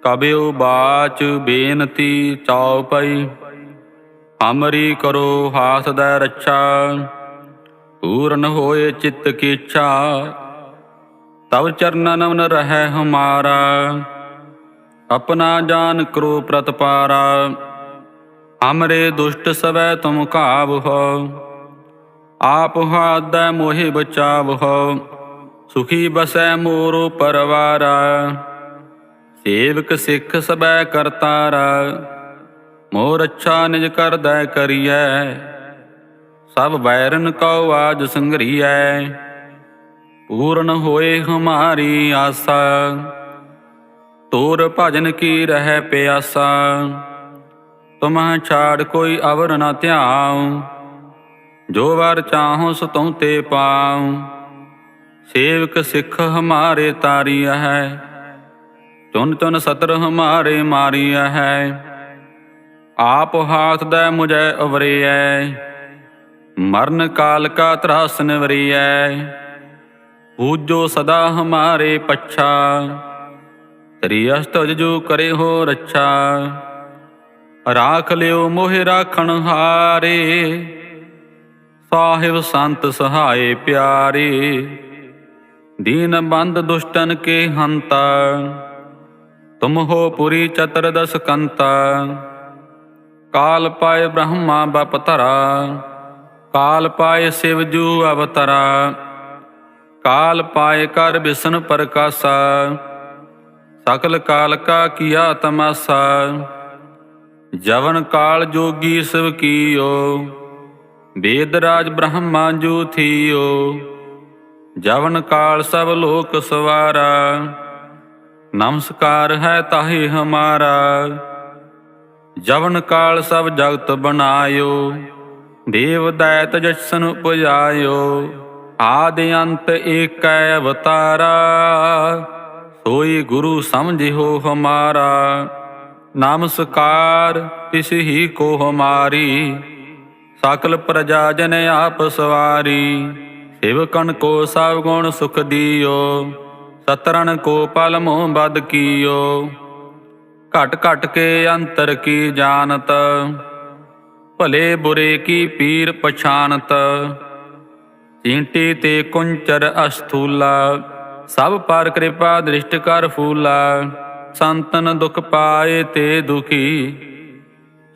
ਕਬਿਓ ਬਾਚ ਬੇਨਤੀ ਚੌਪਈ, ਹਮਰੀ ਕਰੋ ਹਾਸ ਦੈ ਰੱਛਾ। ਪੂਰਨ ਹੋਏ ਚਿੱਤ ਕੀ ਇੱਛਾ, ਤਬ ਚਰਨਨ ਮਨ ਰਹੈ ਹਮਾਰਾ। ਆਪਣਾ ਜਾਨ ਕਰੋ ਪ੍ਰਤਪਾਰਾ, ਹਮਰੇ ਦੁਸ਼ਟ ਸਵੈ ਤੁਮ ਘਾਵਹੁ। ਆਪ ਹਾਦੈ ਮੋਹਿ ਬਚਾਵਹੁ, ਸੁਖੀ ਬਸੈ ਮੋਰੋ ਪਰਵਾਰਾ। ਸੇਵਕ ਸਿੱਖ ਸਬੈ ਕਰਤਾਰਾ, ਮੋਰ ਅੱਛਾ ਨਿਜ ਕਰਦੈ ਕਰੀਐ। ਸਭ ਬੈਰਨ ਕਉ ਆਜ ਸੰਘਰੀਐ, ਪੂਰਨ ਹੋਏ ਹਮਾਰੀ ਆਸਾ। ਤੋਰ ਭਜਨ ਕੀ ਰਹਿ ਪਿਆਸਾ, ਤੁਮਹਿ ਛਾੜ ਕੋਈ ਅਵਰ ਨ ਧਿਆਉ। ਜੋ ਵਰ ਚਾਹੋ ਸੋ ਤੁਮ ਤੇ ਪਾਉ। ਸੇਵਕ ਸਿੱਖ ਹਮਾਰੇ ਤਾਰੀਆ ਹੈ, ਚੁਨ ਚੁਨ ਸਤਰ ਹਮਾਰੇ ਮਾਰੀਆ ਹੈ। ਆਪ ਹਾਥ ਦੈ ਮੁਝੈ ਉਵਰਿਐ, ਮਰਨ ਕਾਲ ਕਾ ਤਰਾਸ ਨਿਵਰਿਐ। ਪੂਜੋ ਸਦਾ ਹਮਾਰੇ ਪੱਛਾ, ਤਰੀ ਅਸ਼ਟਜ ਜੋ ਕਰੇ ਹੋ ਰੱਛਾ। ਰਾਖ ਲਿਓ ਮੋਹਿ ਰਾਖਣ ਹਾਰੇ, ਸਾਹਿਬ ਸੰਤ ਸਹਾਏ ਪਿਆਰੇ। ਦੀਨ ਬੰਦ ਦੁਸ਼ਟਨ ਕੇ ਹੰਤਾ, ਤੁਮ ਹੋ ਪੁਰੀ ਚਤਰ ਦਸ ਕੰਤਾ। ਕਾਲ ਪਾਏ ਬ੍ਰਹਮਾ ਬਪ ਧਰਾ, ਕਾਲ ਪਾਏ ਸਿਵ ਜੂ ਅਵਤਰਾ। ਕਾਲ ਪਾਏ ਕਰ ਬਿਸ਼ਨ ਪ੍ਰਕਾਸ਼ਾ, ਸਕਲ ਕਾਲ ਕਾ ਕੀਆ ਤਮਾਸਾ। ਜਵਨ ਕਾਲ ਜੋਗੀ ਸਿਵ ਕੀਓ, ਵੇਦ ਰਾਜ ਬ੍ਰਹਮਾ ਜੂ ਥੀਓ। ਜਵਨ ਕਾਲ ਸਭ ਲੋਕ ਸਵਾਰਾ, ਨਮਸਕਾਰ ਹੈ ਤਾਹਿ ਹਮਾਰਾ। ਜਵਨ ਕਾਲ ਸਭ ਜਗਤ ਬਨਾਇਓ, ਦੇਵ ਦੈਤ ਜਸ਼ਨ ਉਪਜਾਇਓ। ਆਦਿ ਅੰਤ ਏਕੈ ਅਵਤਾਰਾ, ਸੋਈ ਗੁਰੂ ਸਮਝਿਓ ਹਮਾਰਾ। ਨਮਸਕਾਰ ਤਿਸ ਹੀ ਕੋ ਹਮਾਰੀ, ਸਕਲ ਪ੍ਰਜਾ ਜਨ ਆਪ ਸਵਾਰੀ। ਸੇਵਕਨ ਕੋ ਸਭ ਗੁਣ ਸੁਖ ਦੀਓ, ਸਤਰਨ ਕੋ ਪਲ ਮੋਹ ਬਦ ਕੀਓ। ਘਟ ਘਟ ਕੇ ਅੰਤਰ ਕੀ ਜਾਨਤ, ਭਲੇ ਬੁਰੇ ਕੀ ਪੀਰ ਪਛਾਨਤ। ਚੀਂਟੀ ਤੇ ਕੁੰਚਰ ਅਸਥੂਲਾ, ਸਭ ਪਰ ਕਿਰਪਾ ਦ੍ਰਿਸ਼ਟ ਕਰ ਫੂਲਾ। ਸੰਤਨ ਦੁਖ ਪਾਏ ਤੇ ਦੁਖੀ,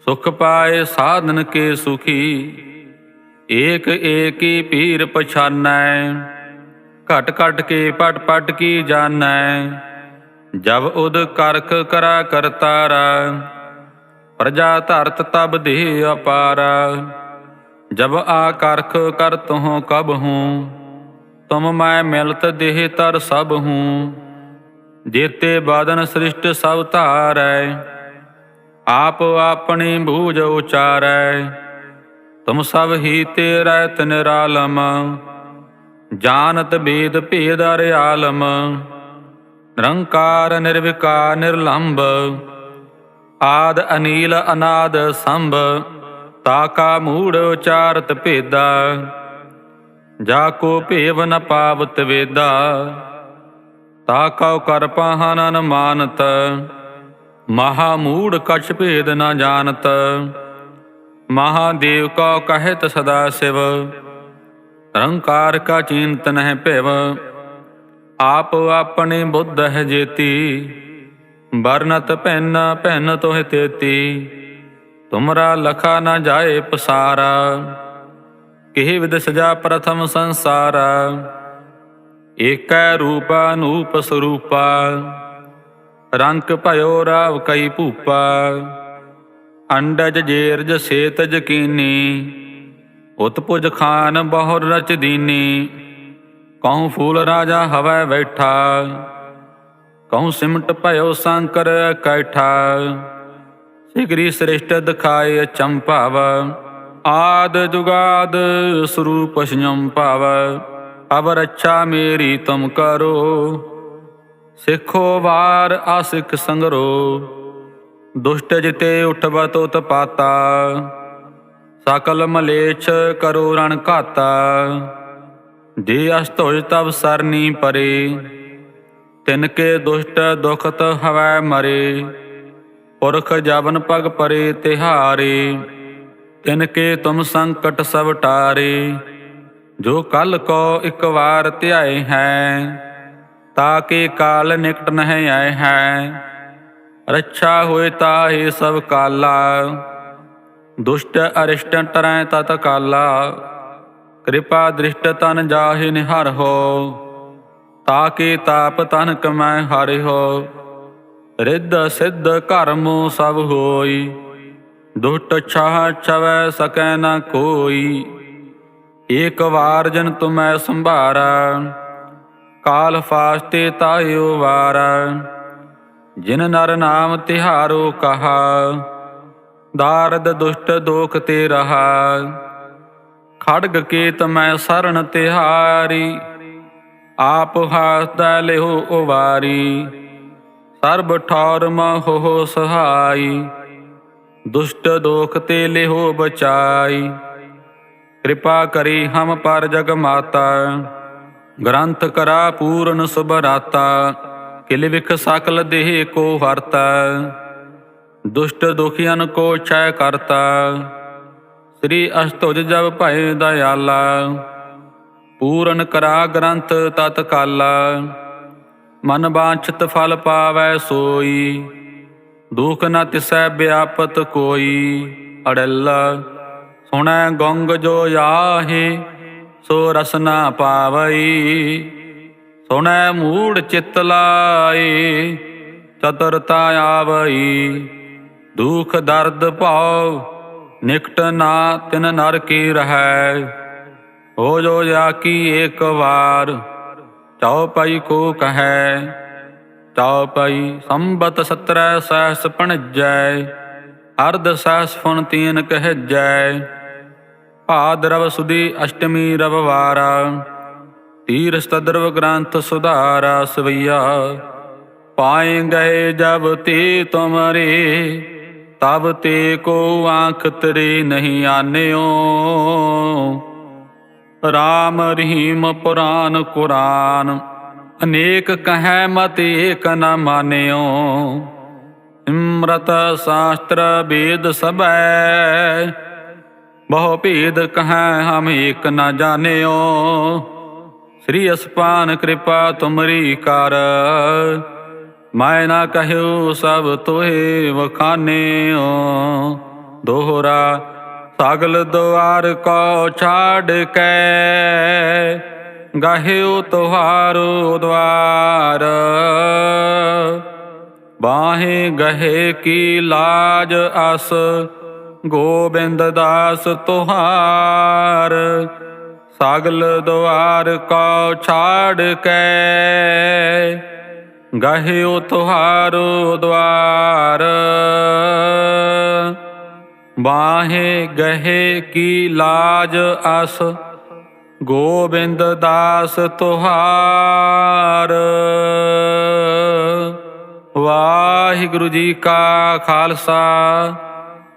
ਸੁਖ ਪਾਏ ਸਾਧਨ ਕੇ ਸੁਖੀ। ਏਕ ਏਕੀ ਪੀਰ ਪਛਾਨੈ, ਘਟ ਘਟ ਕੇ ਪਟ ਪਟ ਕੀ ਜਾਣੈ। ਜਬ ਉਦ ਕਰਖ ਕਰਾ ਕਰਤਾਰਾ, प्रजा धरत तब देह अपारा। जब आकर्ख कर तुह कब हूँ, तुम मैं मिलत देह तर सब हूँ। जेते बदन सृष्ट सब धारै, आप अपनी बूझ उचारै। तुम सब ही तेरै निरालम, जानत वेद भेद अर्यालम। निरंकार निर्विकार निर्लंब, आद अनील अनाद संभ। ताका मूढ़ उचारत भेदा, जाको भेव न पावत वेदा। ताका कर पाहन न मानत, महामूढ़ कछ भेद न जानत। महादेव को कहत सदा शिव, निरंकार का चिंत नह पिव। आप अपने बुद्ध है जेती, बरनत भिन्न भिन्न तोह तेती। तुमरा लखा न जाए पसारा, किहि विद सजा प्रथम संसारा। एकै रूपा अनूप स्वरूपा, रंक भयो राव कई भूपा। अंडज जेरज सेतज कीनी, उत्पुज खान बहुर रच दीनी। कहूँ फूल राजा हवै बैठा, कहूँ सिमट भयो शंकर कैठा। सिगरी श्रेष्ठ दिखाए चंपाव, आद जुगाद स्वरूप संयम पाव। अब रक्षा मेरी तुम करो, सिखो वार आसिक संगरो। दुष्ट जिते उठबत उत्पाता, सकल मलेच्छ करो रण घाता। जे अस्तुज तब सरनी परे, तिनके दुष्ट दुखत हवै मरे। पुरख जबन पग परे तिहारे, तिनके तुम संकट सब टारे। जो कल को एक बार ध्याए हैं, ताके काल निकट नह आए हैं। रक्षा होए ताहे सब काला, दुष्ट अरिष्ट टरै तत्काला। कृपा दृष्ट तन जाहि निहर हो, ताके ताप तन कमै हरि हो। रिद्ध सिद्ध कर्म सब होई, दुष्ट छह छवै सकै न कोई। एक बार जन तुम्हें संभारा, काल फास्ते तायो वारा। जिन नर नाम तिहारो कहा, दारद दुष्ट दोख ते रहा। खड्ग केत मैं शरण तिहारी, आप हाथ लिहो उबारी। सर्ब ठौर महो सहाई, दुष्ट दोख ते लिहो बचाई। कृपा करी हम पर जग माता, ग्रंथ करा पूर्ण सुभराता। किल विख सकल देह को हरता, दुष्ट दुखियन को क्षय करता। श्री अष्टभुज जब भय दयाला, पूरन करा ग्रंथ तत्काला। मन वांछित फल पावै सोई, दुख न तिसै व्यापत कोई। अड़िल्ला सुनै गंग जो याहि, सो रस न पावई। सुनै मूढ़ चित लाई, चतुरता आवई। दुख दर्द भाव निकट ना तिन नर की रहै। हो जो जाकी एक बार, चौपाई को कहे। चौपाई संबत 17 सहस पणजै, अर्ध सहस फुन तीन कहजै। भाद्रव सुदी अष्टमी रविवारा, तीर सद्रव ग्रंथ सुधारा। सवैया पाए गए जब ते तुमरे, तब ते को आँख तेरे नहीं आन्यो। राम रहीम पुराण कुरान, अनेक कहे मत एक न मान्यो। सिमरत शास्त्र वेद सबै, बहु भेद कहें हम एक न जान्यो। श्री असपान कृपा तुमरी कर, मैं न कहूँ सब तोहे वखान्यो। दोहरा सगल द्वार को छाड़ के, गाहियो तुहारो द्वार। बाहे गहे की लाज अस, गोबिंद दास तुहार। सगल द्वार को छाड़ के, गहियो तुहारो द्वार। बाहे गहे की लाज अस, गोबिंद दास तुहार। वाहिगुरु जी का खालसा,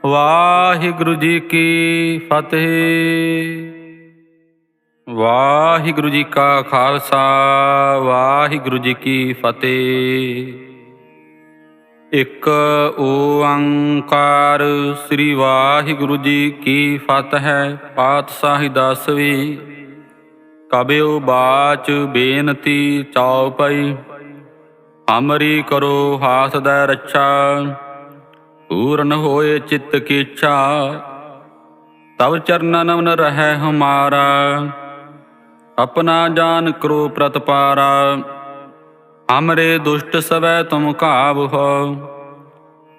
वाहिगुरु जी की फतेह। वाहिगुरु जी का खालसा, वाहिगुरु जी की फतेह। एक ओंकार श्री वाहिगुरु जी की फतेह। पातशाही 10वीं। कबियो बाच बेनती चौपाई, हमरी करो हाथ दै रक्षा। पूर्ण होए चित्त की इच्छा, तब चरणन न रहे हमारा। अपना जान करो प्रतपारा, हमरे दुष्ट सबै तुम काब हो।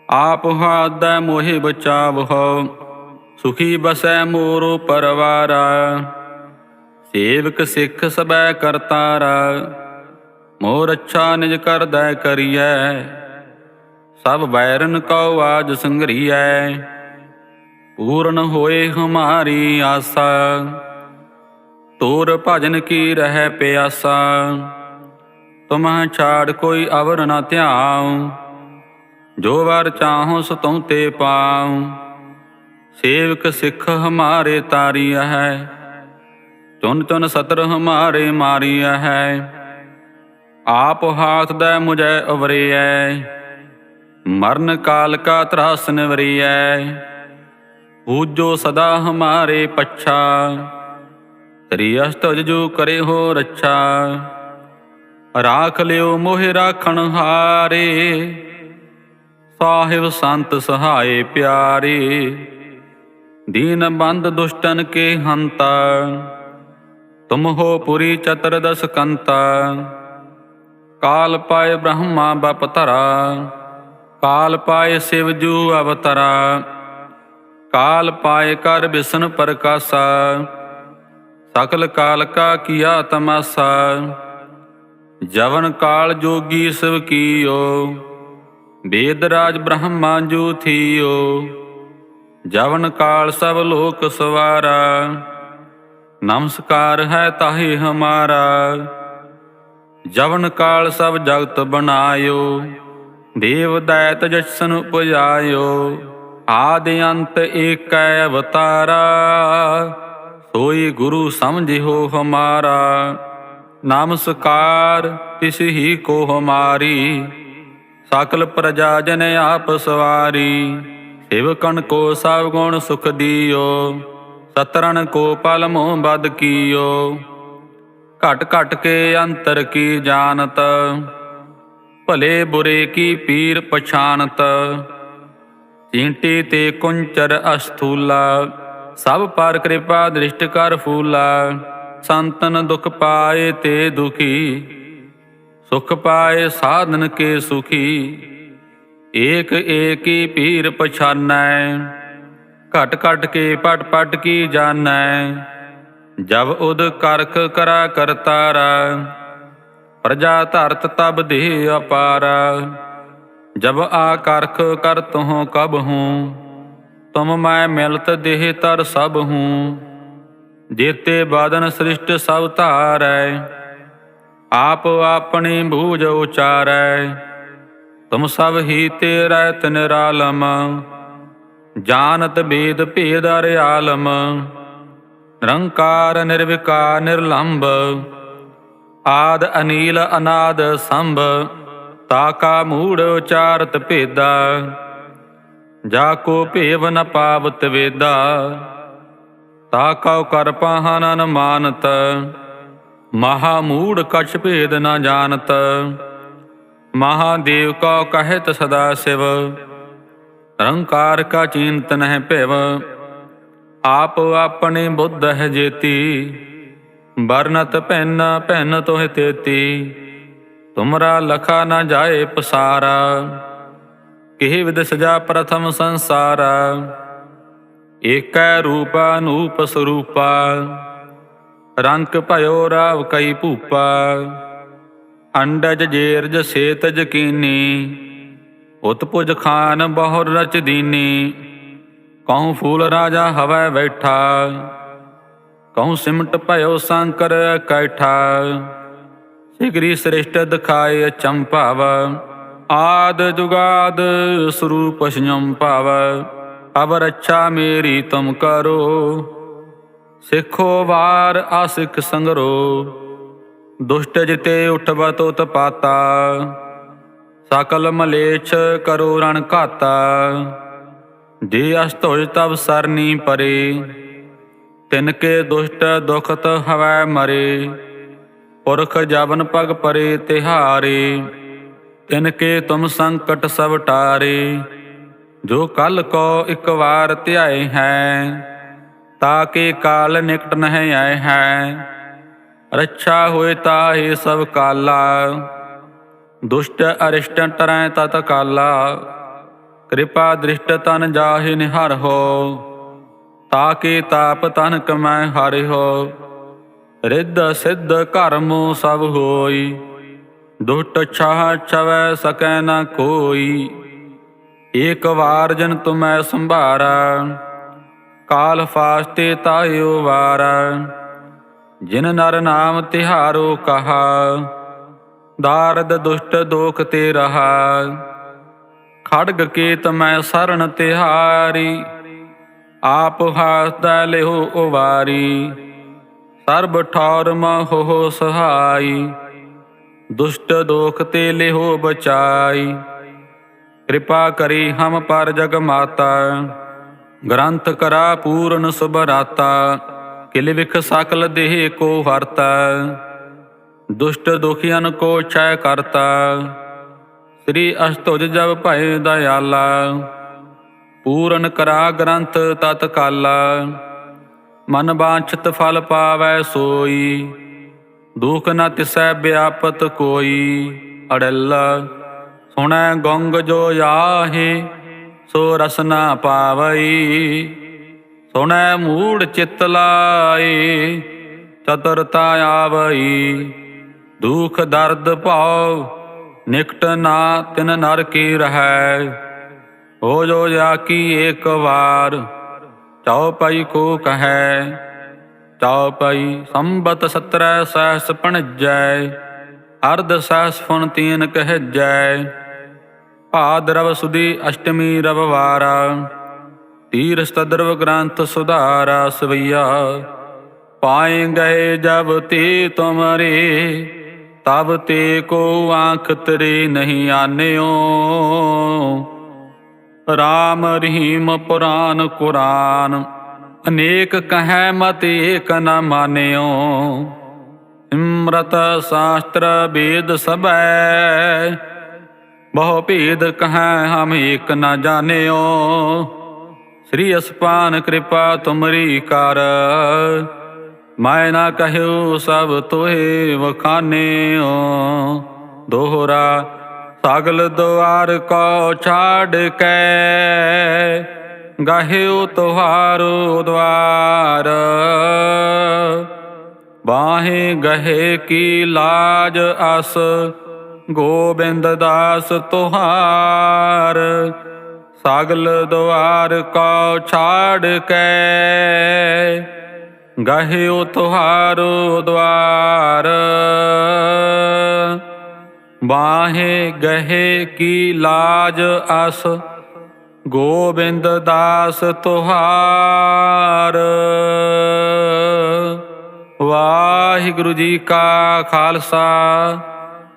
आप हाथ दै मोहि बचाव हो, सुखी बसै मोरो परवारा। सेवक सिख सबै करतारा, मोर अच्छा निज कर दै करियै। सब बैरन को आज संघरियै, पूर्ण होए हमारी आशा। तोर भजन की रह प्यासा, तुम्हें छाड़ कोई अवर न ध्याऊं। जो वर चाहो सो तुम ते पाऊं। सेवक सिख हमारे तारिया है, चुन चुन सतर हमारे मारिया है। आप हाथ दै मुझे उबरियै, मरण काल का त्रास निवरियै। पूजो सदा हमारे पच्छा, त्रिअष्ट जो करे हो रक्षा। राख लियो मोहि राखण हारे, साहिब संत सहाय प्यारे। दीन बंद दुष्टन के हंता, तुम हो पुरी चतुर्दश कंता। काल पाए ब्रह्मा बपतरा, काल पाए शिवजू अवतरा। काल पाए कर विष्णु प्रकाशा, सकल काल का किया तमाशा। जवन काल जोगी शिव कियो, वेदराज ब्रह्मा जू थियो। जवन काल सब लोक सवारा, नमस्कार है ताहि हमारा। जवन काल सब जगत बनायो, देव दैत जसन उपजायो। आदि अंत एक अवतारा, सोई गुरु समझियो हमारा। नमस्कार तिस ही को हमारी, सकल प्रजा जन आप सवारी। सेवकन को सब गुण सुख दियो, सतरन को पल मोह बद कियो। घट घट के अंतर की जानत, भले बुरे की पीर पछानत। चींटी ते कुंचर अस्थूला, सब पर कृपा दृष्ट कर फूला। संतन दुख पाए ते दुखी, सुख पाए साधन के सुखी। एक एक की पीर पछानै, घट घट के पट पट की जानै। जब उद करख करा करतारा, प्रजा धरत तब देह अपारा। जब आकर्ख कर तुहों कब हूँ, तुम मैं मिलत देह तर सब हूँ। जेते बादन सृष्ट सब धारै, आप अपनी बूझ उचारै। तुम सब ही तेरै निरालम, जानत वेद भेद अर्यालम। निरंकार निर्विकार निर्लंब, आद अनील अनाद संभ। ताका मूढ़ उचारत भेदा, जाको भेव न पावत वेदा। ताका कर पाहन मानत, महामूढ़ कछ भेद न जानत। महादेव को कहत सदा शिव, निरंकार का चिंत नह पिव। आप अपने बुद्ध है जेती, बरनत भिन्न भिन्न तोह तेती। तुमरा लखा न जाए पसारा, ਕਿਹ ਵਿਦ ਸਜਾ ਪ੍ਰਥਮ ਸੰਸਾਰਾ। ਏਕੈ ਰੂਪ ਅਨੂਪ ਸਰੂਪਾ, ਰੰਕ ਭਇਓ ਰਾਵ ਕਈ ਭੂਪਾ। ਅੰਡਜ ਜੇਰਜ ਸੇਤਜ ਕੀਨੀ, ਉਤਪੁਜ ਖਾਨ ਬਹੁਰ ਰਚ ਦੀਨੀ। ਕਹੂੰ ਫੂਲ ਰਾਜਾ ਹਵੈ ਬੈਠਾ, ਕਹੂੰ ਸਿਮਟ ਭਇਓ ਸ਼ੰਕਰ ਕੈਠਾ। ਸਿਗਰੀ ਸ੍ਰਿਸ਼ਟ ਦਿਖਾਏ ਚੰਪਾਵ, ਆਦ ਜੁਗਾਦ ਸਰੂਪ ਸੰਯਮ ਭਾਵ। ਅਬ ਰੱਛਾ ਮੇਰੀ ਤੁਮ ਕਰੋ, ਸਿੱਖੋ ਵਾਰ ਆਸਿਕ ਸੰਗਰੋ। ਦੁਸ਼ਟ ਜਿਤੇ ਉਠਬਤ ਉਤਪਾਤਾ, ਸਕਲ ਮਲੇਛ ਕਰੋ ਰਣ ਘਾਤਾ। ਜੇ ਅਸਤੁਜ ਤਬ ਸਰਨੀ ਪਰੇ, ਤਿਨਕੇ ਦੁਸ਼ਟ ਦੁਖਤ ਹਵੈ ਮਰੇ। ਪੁਰਖ ਜਬਨ ਪਗ ਪਰੇ ਤਿਹਾਰੇ, ਤਿਨਕੇ ਤੁਮ ਸੰਕਟ ਸਭ ਟਾਰੇ। ਜੋ ਕਲ ਕੋ ਇਕ ਵਾਰ ਧਿਆਏ ਹੈ, ਤਾਕੇ ਕਾਲ ਨਿਕਟ ਨਹਿ ਆਏ ਹੈ। ਰੱਛਾ ਹੋਏ ਤਾਹੇ ਸਭ ਕਾਲਾ, ਦੁਸ਼ਟ ਅਰਿਸ਼ਟ ਟਰੈ ਤਤ ਕਾਲਾ। ਕਿਰਪਾ ਦ੍ਰਿਸ਼ਟ ਤਨ ਜਾਹਿ ਨਿਹਰ ਹੋ, ਤਾਕੇ ਤਾਪ ਤਨ ਕਮੈ ਹਰਿ ਹੋ। ਰਿੱਧ ਸਿੱਧ ਕਰਮ ਸਭ ਹੋਈ, ਦੁਸ਼ਟ ਛਾਹ ਛਵੈ ਸਕੈ ਨ ਕੋਈ। ਏਕ ਵਾਰ ਜਨ ਤੁਮੈ ਸੰਭਾਰਾ, ਕਾਲ ਫਾਸਤੇ ਤਾਹਿਓ ਵਾਰਾ। ਜਿਨ ਨਰ ਨਾਮ ਤਿਹਾਰੋ ਕਹਾ, ਦਾਰਦ ਦੁਸ਼ਟ ਦੋਖ ਤੇ ਰਹਾ। ਖੜਗ ਕੇਤ ਮੈਂ ਸਰਣ ਤਿਹਾਰੀ, ਆਪ ਹਾਸਦੈ ਲਿਹੁ ਉਵਾਰੀ। ਸਰਬ ਠੌਰ ਮਹੁ ਸਹਾਈ, ਦੁਸ਼ਟ ਦੋਖ ਤੇ ਲਿਹੁ ਬਚਾਈ। ਕਿਰਪਾ ਕਰੀ ਹਮ ਪਰ ਜਗ ਮਾਤਾ, ਗ੍ਰੰਥ ਕਰਾ ਪੂਰਨ ਸੁਭਰਾਤਾ। ਕਿਲ ਵਿਖ ਸਕਲ ਦੇਹ ਕੋ ਹਰਤਾ, ਦੁਸ਼ਟ ਦੁਖੀਅਨ ਕੋ ਛੈ ਕਰਤਾ। ਸ੍ਰੀ ਅਸ਼ਟੁਜ ਜਬ ਭਏ ਦਇਆਲਾ, ਪੂਰਨ ਕਰਾ ਗ੍ਰੰਥ ਤਤ ਕਾਲਾ। ਮਨ ਬਾਂਛਿਤ ਫਲ ਪਾਵੈ ਸੋਈ, ਦੁਖ ਨ ਤਿਸੈ ਵਿਆਪਤ ਕੋਈ। ਅੜਲ ਸੁਣੈ ਗੰਗ ਜੋ ਆਹੇ, ਸੋ ਰਸ ਨ ਪਾਵਈ। ਸੁਣੈ ਮੂੜ ਚਿਤ ਲਾਏ, ਚਤੁਰਤਾ ਆਵਈ। ਦੁਖ ਦਰਦ ਭਉ ਨਿਕਟ ਨਾ ਤਿਨ ਨਰ ਕੀ ਰਹੈ। ਹੋ ਜੋ ਜਾ ਕੀ ਏਕ ਵਾਰ, ਚਉਪਈ ਕੋ ਕਹੈ। ਚਉਪਈ ਸੰਬਤ 17 ਸਹਸ ਭਣਜੈ, ਅਰਧ ਸਹਸ ਫੁਨ ਤੀਨ ਕਹਿਜੈ। ਭਾਦਰਵ ਸੁਦੀ ਅਸ਼ਟਮੀ ਰਵਿਵਾਰਾ, ਤੀਰ ਸਤਦਰਵ ਗ੍ਰੰਥ ਸੁਧਾਰਾ। ਸਵਈਆ ਪਾਏ ਗਏ ਜਬ ਤੇ ਤੁਮਰੇ, ਤਬ ਤੇ ਕੋ ਆਂਖ ਤਰੇ ਨਹੀਂ ਆਨਿਓ। ਰਾਮ ਰਹੀਮ ਪੁਰਾਨ ਕੁਰਾਨ, ਅਨੇਕ ਕਹੈ ਮਤ ਏਕ ਨ ਮਾਨਿਓ। ਸਿਮਰਤ ਸ਼ਾਸਤਰ ਵੇਦ ਸਭੈ, ਬਹੁ ਭੇਦ ਕਹੈ ਹਮ ਏਕ ਨ ਜਾਣਿਓ। ਸ੍ਰੀ ਅਸਪਾਨ ਕਿਰਪਾ ਤੁਮਰੀ ਕਰ, ਮੈਂ ਨਾ ਕਹਿਓ ਸਭ ਤੋਹਿ ਵਖਾਨਿਓ। ਦੋਹਰਾ ਸਗਲ ਦੁਆਰ ਕੋ ਛਾੜ ਕੇ, ਗਹਿਓ ਤੁਹਾਰੋ ਦਵਾਰ। ਬਾਹੇ ਗਹੇ ਕੀ ਲਾਜ ਅਸ, ਗੋਬਿੰਦ ਦਾਸ ਤੁਹਾਰ। ਸਗਲ ਦੁਆਰ ਕੋ ਛਾੜ ਕੇ, ਗਹਿਓ ਤੁਹਾਰੋ ਦਵਾਰ। ਬਾਹੇ ਗਹੇ ਕੀ ਲਾਜ ਅਸ, ਗੋਬਿੰਦ ਦਾਸ ਤੁਹਾਰ। ਵਾਹਿਗੁਰੂ ਜੀ ਕਾ ਖਾਲਸਾ,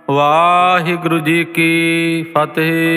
ਵਾਹਿਗੁਰੂ ਜੀ ਕੀ ਫਤਿਹ।